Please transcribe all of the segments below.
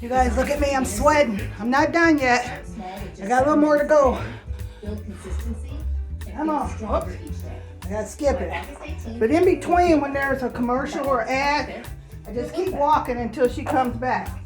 You guys, look at me. I'm sweating. I'm not done yet. I got a little more to go. Come on. Oops. I gotta skip it. But in between, when there's a commercial or ad, I just keep walking until she comes back.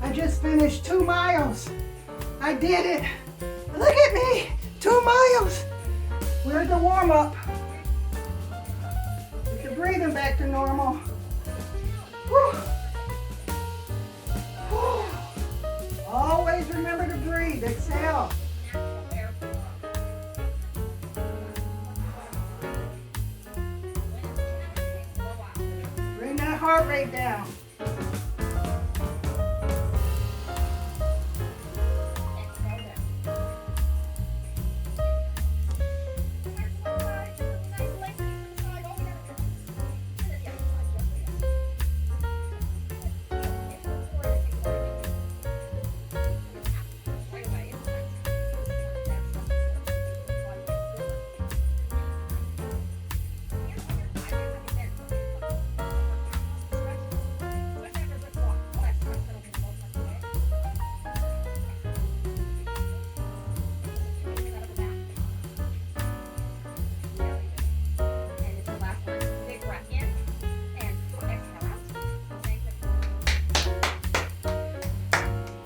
I just finished 2 miles. I did it. Look at me. 2 miles. Where's the warm up? Get your breathing back to normal. Whew. Whew. Always remember to breathe. Exhale. Bring that heart rate down.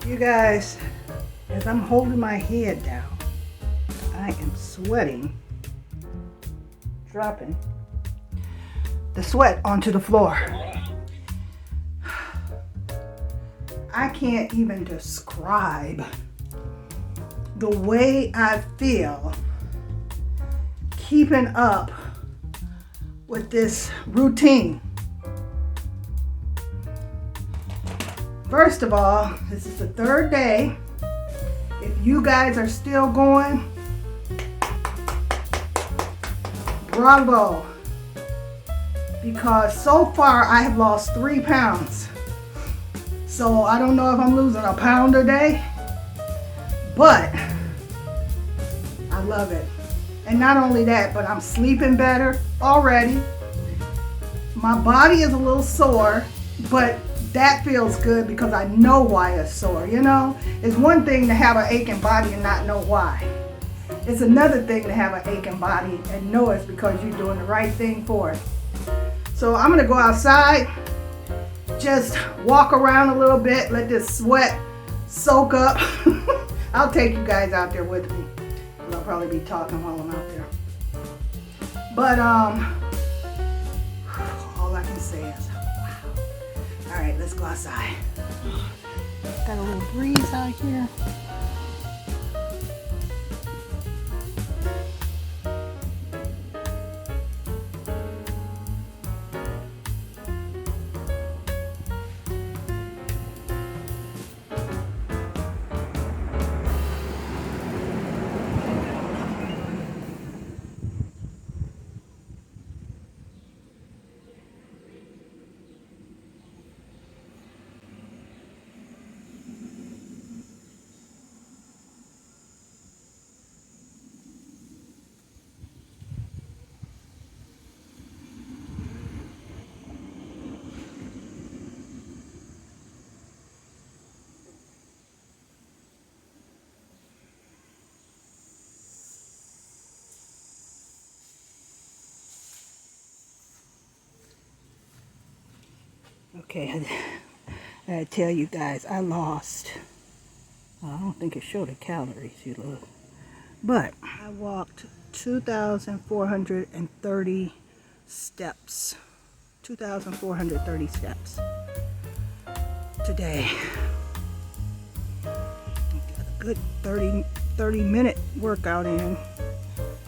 You guys, as I'm holding my head down, I am sweating, dropping the sweat onto the floor. I can't even describe the way I feel keeping up with this routine. First of all, this is the 3rd day. If you guys are still going, bravo. Because so far I have lost 3 pounds. So I don't know if I'm losing a pound a day, but I love it. And not only that, but I'm sleeping better already. My body is a little sore, but that feels good because I know why it's sore, you know? It's one thing to have an aching body and not know why. It's another thing to have an aching body and know it's because you're doing the right thing for it. So I'm gonna go outside, just walk around a little bit, let this sweat soak up. I'll take you guys out there with me. I'll probably be talking while I'm out there. But all I can say is, all right, let's go outside. Got a little breeze out here. Okay, I tell you guys, I lost I don't think it showed the calories, you look. But I walked 2,430 steps. 2,430 steps today. Got a good 30-minute workout in.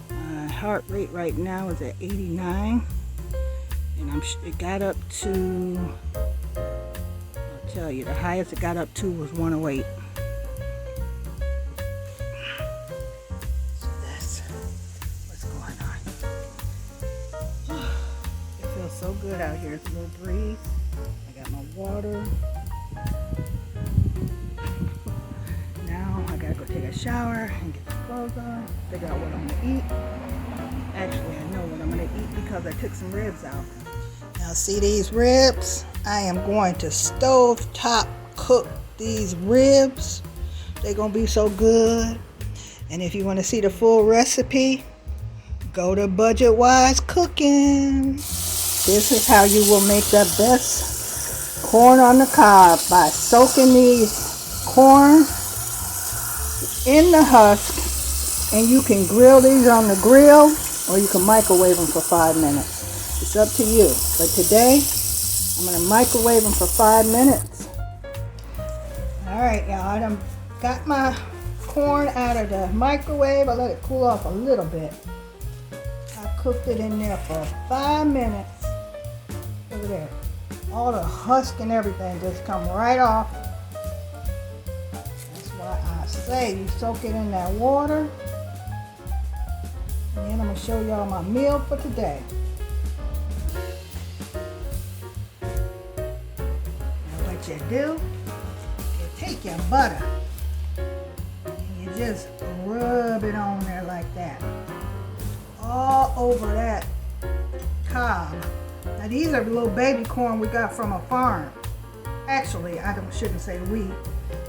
My heart rate right now is at 89. And it got up to, I'll tell you, the highest it got up to was 108. So that's what's going on. It feels so good out here. It's a little breeze. I got my water. Now I gotta go take a shower and get some clothes on, figure out what I'm gonna eat. Actually, I know what I'm gonna eat because I took some ribs out. Now see these ribs? I am going to stovetop cook these ribs. They're gonna be so good. And if you want to see the full recipe, go to Budget Wise Cooking. This is how you will make the best corn on the cob, by soaking these corn in the husk, and you can grill these on the grill or you can microwave them for 5 minutes. It's up to you. But today, I'm going to microwave them for 5 minutes. Alright, y'all. I done got my corn out of the microwave. I let it cool off a little bit. I cooked it in there for 5 minutes. Look at there. All the husk and everything just come right off. That's why I say you soak it in that water. And then I'm going to show y'all my meal for today. You do, you take your butter and you just rub it on there like that, all over that cob. Now these are the little baby corn we got from a farm. Actually, shouldn't say we.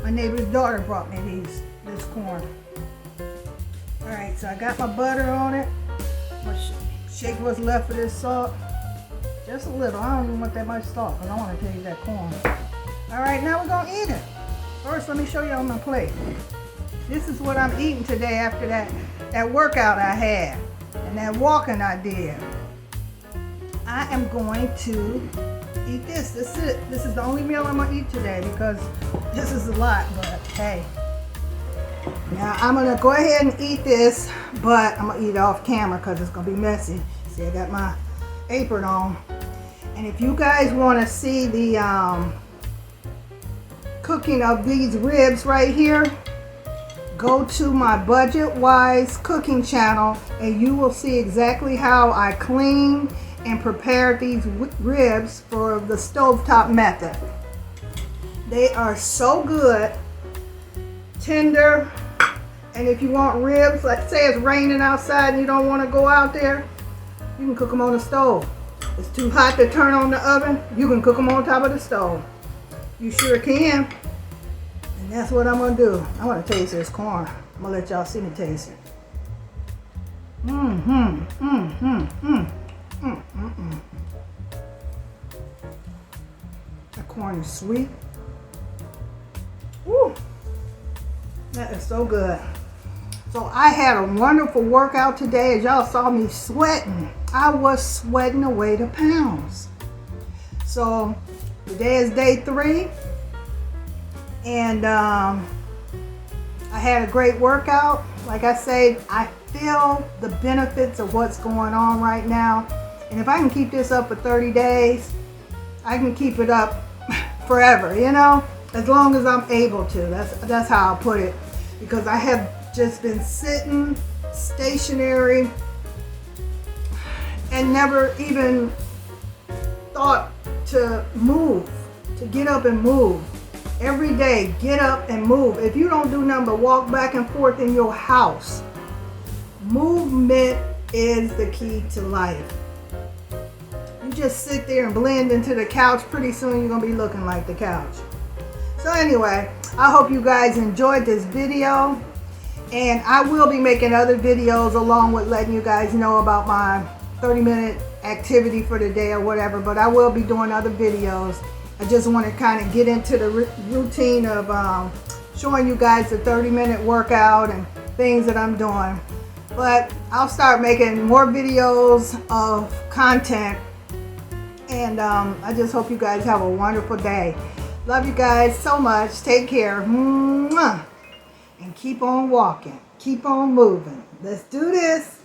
My neighbor's daughter brought me this corn. All right, so I got my butter on it. I'm gonna shake what's left of this salt, just a little. I don't even want that much salt because I want to taste that corn. All right, now we're gonna eat it. First, let me show you on my plate. This is what I'm eating today after that workout I had and that walking I did. I am going to eat this. This is it. This is the only meal I'm gonna eat today because this is a lot, but hey. Now I'm gonna go ahead and eat this, but I'm gonna eat it off camera because it's gonna be messy. See, I got my apron on. And if you guys wanna see the cooking of these ribs right here, go to my Budget Wise Cooking channel and you will see exactly how I clean and prepare these ribs for the stovetop method. They are so good, tender, and if you want ribs, like say it's raining outside and you don't want to go out there, you can cook them on the stove. It's too hot to turn on the oven, you can cook them on top of the stove. You sure can. And that's what I'm going to do. I want to taste this corn. I'm going to let y'all see me taste it. That corn is sweet. Woo! That is so good. So I had a wonderful workout today. As y'all saw me sweating. I was sweating away the pounds. So today is day 3, and I had a great workout. Like I said, I feel the benefits of what's going on right now, and if I can keep this up for 30 days, I can keep it up forever, you know, as long as I'm able to. That's how I'll put it, because I have just been sitting stationary and never even thought to move, to get up and move. Every day, get up and move. If you don't do nothing but walk back and forth in your house, movement is the key to life. You just sit there and blend into the couch, pretty soon you're gonna be looking like the couch. So anyway, I hope you guys enjoyed this video, and I will be making other videos along with letting you guys know about my 30-minute activity for the day or whatever, but I will be doing other videos. I just want to kind of get into the routine of showing you guys the 30-minute workout and things that I'm doing. But I'll start making more videos of content. And I just hope you guys have a wonderful day. Love you guys so much. Take care. Mwah. And keep on walking. Keep on moving. Let's do this.